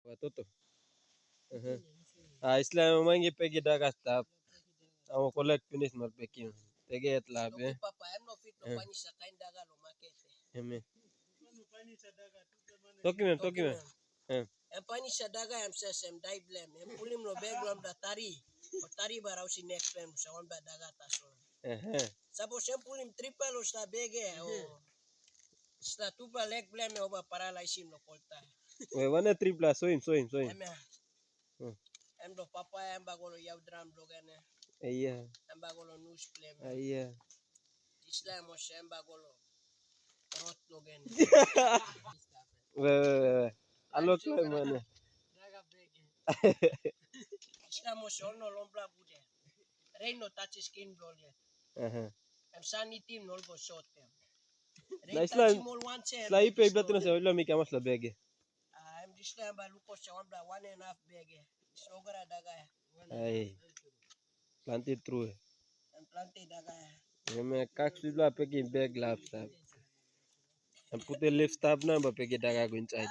watoto. Islam mangi pegi daga stap. Amo collect finish mar peki. Tege etlabe. Papa emno fit no fanyisha kain daga lo makete. Amen. Toki me. Empanyisha daga emsesem dai blem. Empulim no background da tari. O tari barausi next time sa wamba daga taso. Sabo sempulim triple o sta bege o sta tupa leg blem o ba paralysim no kolta. We wana triple soim. Emdo papa emba golo yaw drum blogene. Iya. Emba golo news blem. Iya. Islam o emba golo rot blogene. We. Alok la mana. Daga bege. Islam o ono lombla bude. Rain no touch skin blogene. Em sani team no go shot them. Na Islam. Islam ipe iblatino sa ulo mi kamas la bege. Em Islam ba luko sa wambla 1.5 bege. Sogara daga. Ay. Planted true. Em planted daga. Me kak sibla peki bag lap stap. And put the lift stop number peki daga go inside.